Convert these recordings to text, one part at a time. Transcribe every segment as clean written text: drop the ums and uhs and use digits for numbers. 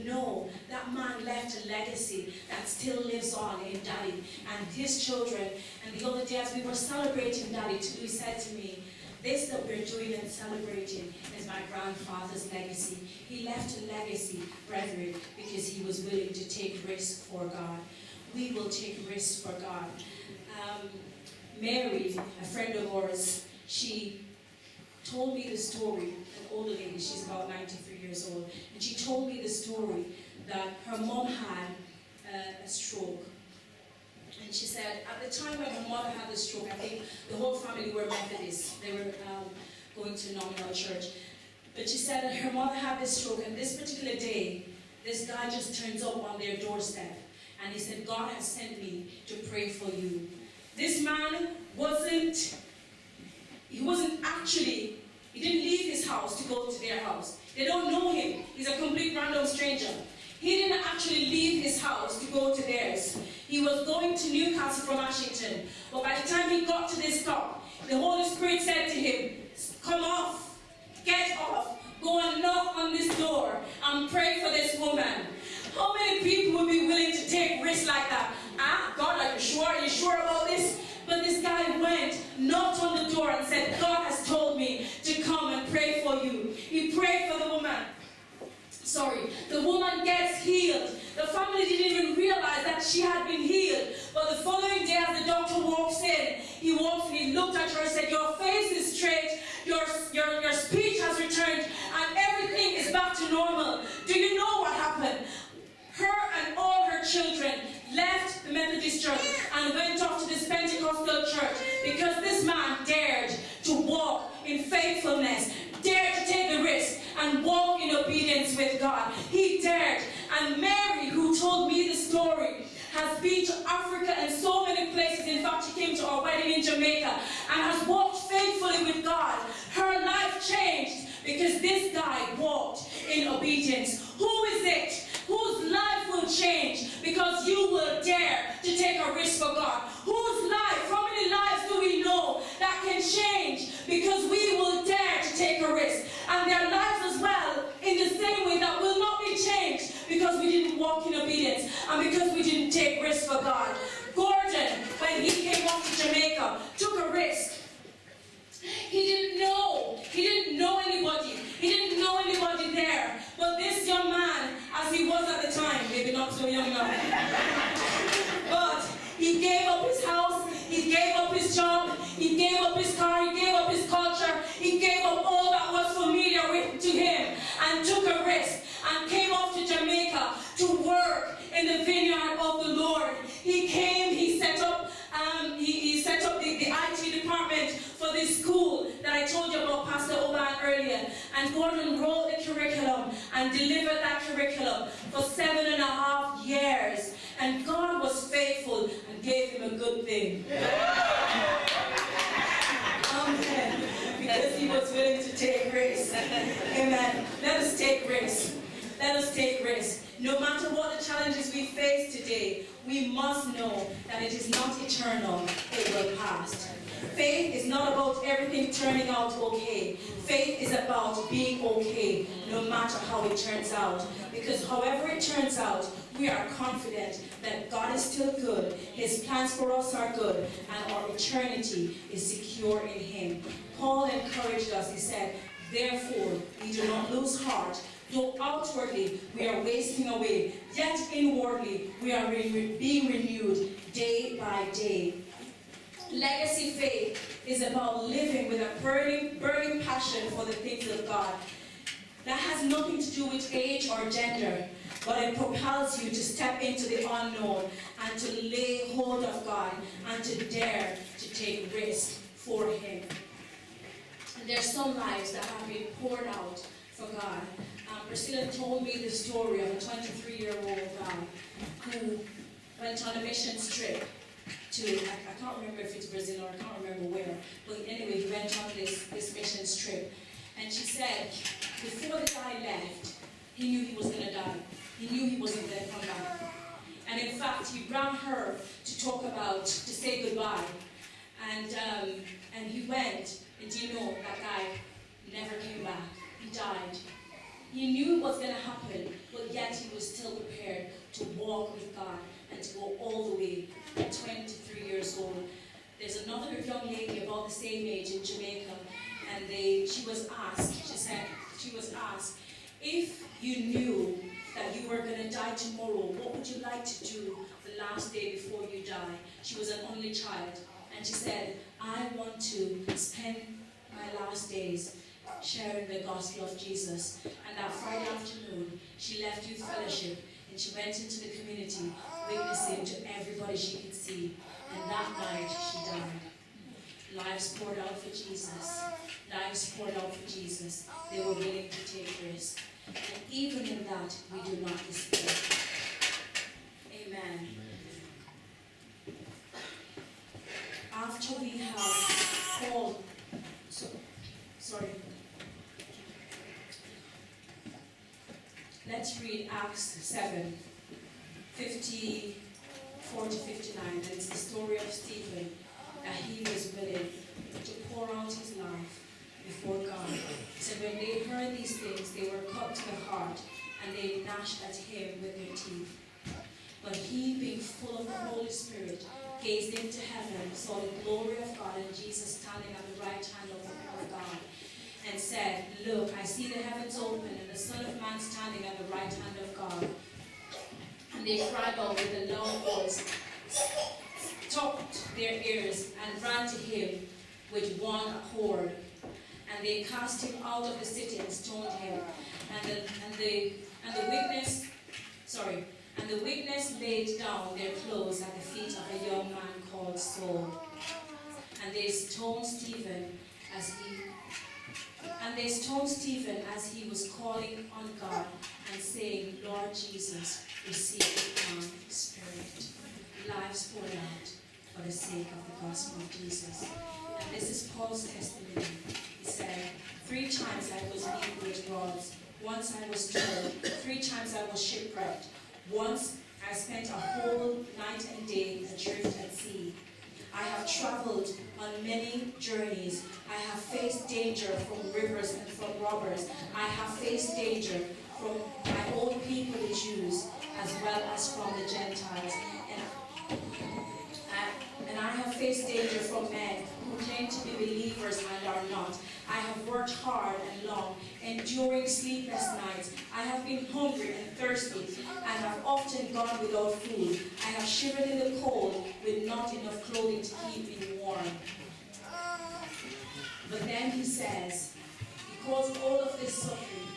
will know that man left a legacy that still lives on in Daddy and his children. And the other day as we were celebrating Daddy, he said to me, this that we're doing and celebrating is my grandfather's legacy. He left a legacy, brethren, because he was willing to take risks for God. We will take risks for God. Mary, a friend of ours, she told me the story, an older lady, she's about 93 years old, and she told me the story that her mom had a stroke. And she said, at the time when her mother had the stroke, I think the whole family were Methodists. They were going to a nominal church. But she said that her mother had this stroke, and this particular day, this guy just turns up on their doorstep. And he said, God has sent me to pray for you. This man he didn't leave his house to go to their house. They don't know him. He's a complete random stranger. He didn't actually leave his house to go to theirs. He was going to Newcastle from Washington. But by the time he got to this stop, the Holy Spirit said to him, come off, get off, go and knock on this door and pray for this woman. How many people would be willing to take risks like that? God, are you sure? Are you sure about this? But this guy went, knocked on the door and said, God has told me to come and pray for you. He prayed for the woman. The woman gets healed. The family didn't even realize that she had been healed. But the following day as the doctor walks in, he looked at her and said, your face is straight, your speech has returned, and everything is back to normal. Do you know what happened? Her and all her children left the Methodist church and went off to this Pentecostal church because this man dared to walk in faithfulness, dared to take the risk and walk in obedience with God. He dared. And Mary, who told me the story, has been to Africa and so many places. In fact, she came to our wedding in Jamaica and has walked faithfully with God. Her life changed because this guy walked in obedience. Who is it whose life will change because you will dare to take a risk for God? Whose life, how many lives do we know that can change because we will dare to take a risk? And their lives as well, in the same way, that will not be changed because we didn't walk in obedience and because we didn't take risks for God. Gordon, when he came off to Jamaica, took a risk. He didn't know anybody. He didn't know anybody there. But this young man, as he was at the time, maybe not so young now, but he gave up his house, he gave up his job, he gave up his car, he gave up his culture, he gave up all that was familiar to him and took a risk and came off to Jamaica to work in the vineyard of the Lord. He came, he set up the IT department for this school that I told you about, Pastor Oban, earlier. And Gordon wrote the curriculum and delivered that curriculum for 7.5 years. And God was faithful and gave him a good thing. Amen. Because he was willing to take risks. Amen. Let us take risks. Let us take risks. No matter what the challenges we face today, we must know that it is not eternal, it will pass. Faith is not about everything turning out okay. Faith is about being okay, no matter how it turns out. Because however it turns out, we are confident that God is still good, His plans for us are good, and our eternity is secure in Him. Paul encouraged us, he said, therefore, we do not lose heart. Though outwardly we are wasting away, yet inwardly we are being renewed day by day. Legacy faith is about living with a burning passion for the things of God. That has nothing to do with age or gender, but it propels you to step into the unknown and to lay hold of God and to dare to take risks for Him. And there's some lives that have been poured out for God. Priscilla told me the story of a 23-year-old guy who went on a missions trip to, I can't remember if it's Brazil or I can't remember where, but anyway, he went on this missions trip. And she said, before the guy left, he knew he was going to die. He knew he wasn't going to come back. And in fact, he brought her to say goodbye. And he went, and do you know, that guy never came back. He died. He knew what was going to happen, but yet he go all the way at 23 years old. There's another young lady about the same age in Jamaica, and she was asked, if you knew that you were going to die tomorrow, what would you like to do the last day before you die? She was an only child, and she said, I want to spend my last days sharing the gospel of Jesus. And that Friday afternoon, she left youth fellowship and she went into the community, witnessing to everybody she could see. And that night, she died. Lives poured out for Jesus. Lives poured out for Jesus. They were willing to take risks. And even in that, we do not despair. Amen. After we have called, let's read Acts 7, 54 to 59. And it's the story of Stephen, that he was willing to pour out his life before God. So when they heard these things, they were cut to the heart, and they gnashed at him with their teeth. But he, being full of the Holy Spirit, gazed into heaven, saw the glory of God, and Jesus standing at the right hand of God, and said, Look, I see the heavens open, and the Son of Man standing at the right hand of God. And they cried out with a loud voice, stopped their ears, and ran to him with one accord. And they cast him out of the city and stoned him. And the witness laid down their clothes at the feet of a young man called Saul. And they stoned Stephen as he was calling on God and saying, Lord Jesus, receive my spirit. Lives poured out for the sake of the gospel of Jesus. And this is Paul's testimony. He said, 3 times I was beaten with rods. Once I was torn. 3 times I was shipwrecked. Once I spent a whole night and day adrift at sea. I have traveled on many journeys. I have faced danger from rivers and from robbers. I have faced danger from my own people, the Jews, as well as from the Gentiles. And I have faced danger from men who claim to be believers and are not. I have worked hard and long, enduring sleepless nights. I have been hungry and thirsty, and have often gone without food. I have shivered in the cold with not enough clothing to keep me warm. But then he says, he calls all of this suffering,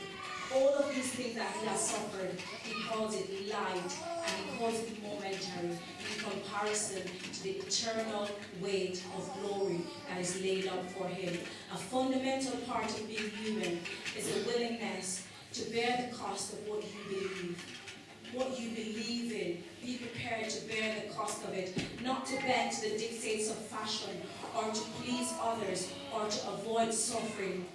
all of these things that he has suffered, he calls it light, and he calls it momentary in comparison to the eternal weight of glory that is laid up for him. A fundamental part of being human is a willingness to bear the cost of what you believe. What you believe in, be prepared to bear the cost of it, not to bend to the dictates of fashion, or to please others, or to avoid suffering.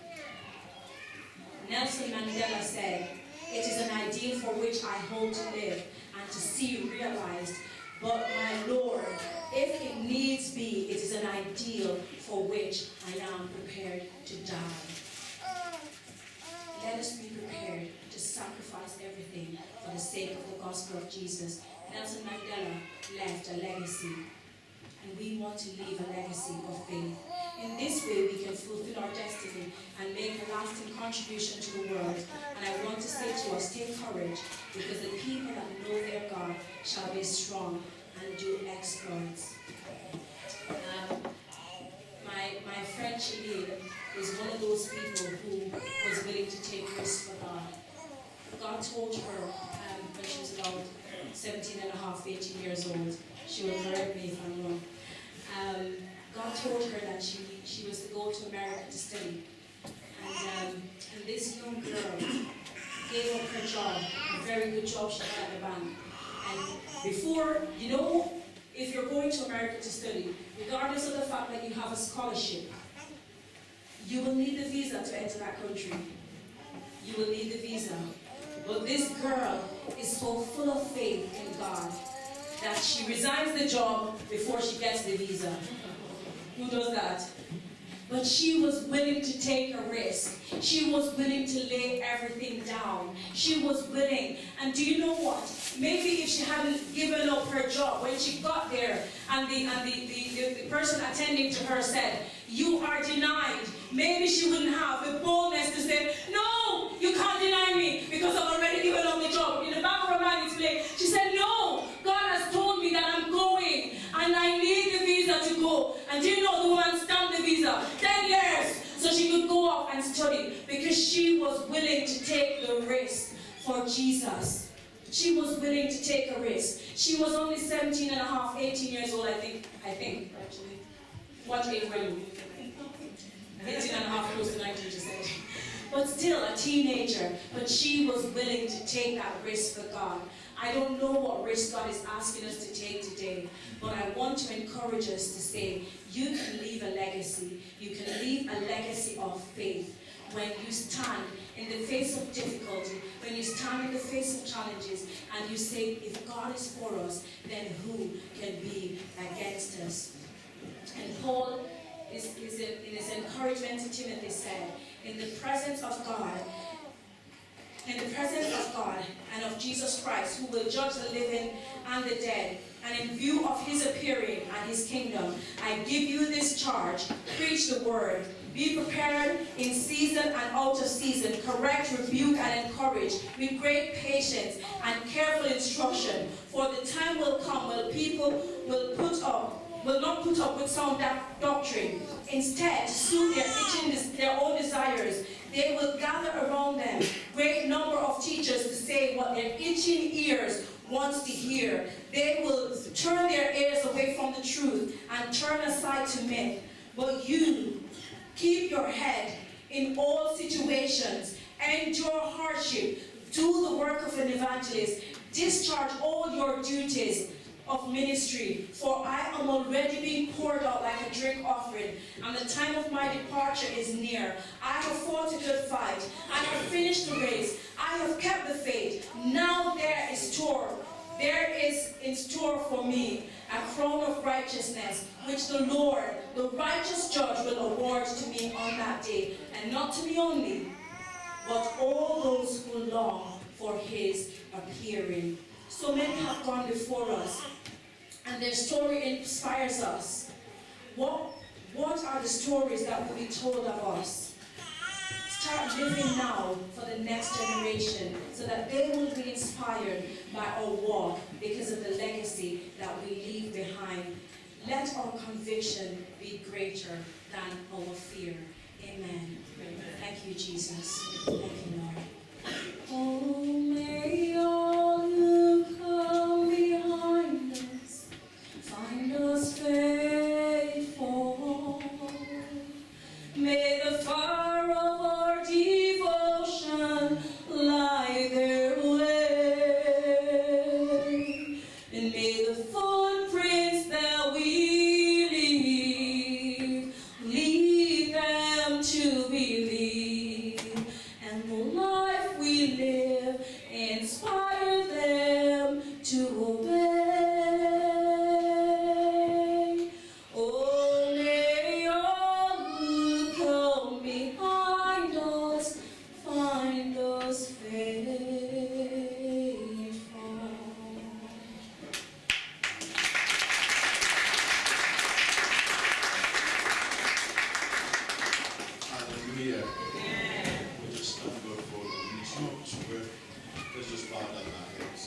Nelson Mandela said, "It is an ideal for which I hope to live and to see realized. But my Lord, if it needs be, it is an ideal for which I am prepared to die." Let us be prepared to sacrifice everything for the sake of the gospel of Jesus. Nelson Mandela left a legacy, and we want to leave a legacy of faith. In this way, we can fulfill our destiny and make a lasting contribution to the world. And I want to say to us, take courage, because the people that know their God shall be strong and do exploits. My friend Julian is one of those people who was willing to take risks for God. God told her when she was about 17 and a half, 18 years old, she will correct me if I'm wrong. God told her that she was to go to America to study. And this young girl gave up her job, a very good job she had at the bank. And before, if you're going to America to study, regardless of the fact that you have a scholarship, you will need the visa to enter that country. You will need the visa. But this girl is so full of faith in God that she resigns the job before she gets the visa. Who does that? But she was willing to take a risk. She was willing to lay everything down. She was willing. And do you know what? Maybe if she hadn't given up her job, when she got there and the person attending to her said, "You are denied," maybe she wouldn't have the boldness to say, "No, you can't deny me because I've already given up the job." In the back of her mind, she said, "No, God has told me that I'm going and I need the visa to go." And do you know the woman stamped the visa? 10 years. So she could go off and study because she was willing to take the risk for Jesus. She was willing to take a risk. She was only 17 and a half, 18 years old, I think, actually. What age were you? 18 and a half, close to 19, she said. But still a teenager. But she was willing to take that risk for God. I don't know what risk God is asking us to take today, but I want to encourage us to say, you can leave a legacy. You can leave a legacy of faith when you stand in the face of difficulty, when you stand in the face of challenges, and you say, if God is for us, then who can be against us? And Paul, in his encouragement to Timothy, said, in the presence of God and of Jesus Christ, who will judge the living and the dead, and in view of his appearing and his kingdom, I give you this charge: preach the word. Be prepared in season and out of season. Correct, rebuke, and encourage with great patience and careful instruction. For the time will come when people will not put up with sound doctrine. Instead, to suit their own desires, they will gather around them great number of teachers to say what their itching ears wants to hear. They will turn their ears away from the truth and turn aside to myth. But you, keep your head in all situations, endure hardship, do the work of an evangelist, discharge all your duties of ministry, for I am already being poured out like a drink offering, and the time of my departure is near. I have fought a good fight, I have finished the race, I have kept the faith. Now there is in store for me a crown of righteousness, which the Lord, the righteous judge, will award to me on that day, and not to me only, but all those who long for his appearing. So many have gone before us, and their story inspires us. What are the stories that will be told of us? Start living now for the next generation, so that they will be inspired by our walk because of the legacy that we leave behind. Let our conviction be greater than our fear. Amen. Thank you, Jesus. Thank you, Lord. Oh, may all who come behind us find us faithful. May the fire of our devotion light their way, and may the footprints that we leave them to believe, and the life we live inspire them to obey. Oh, may all who come behind us find us faithful. Hallelujah. We just thank God for the ministry. Let's just bow down our heads.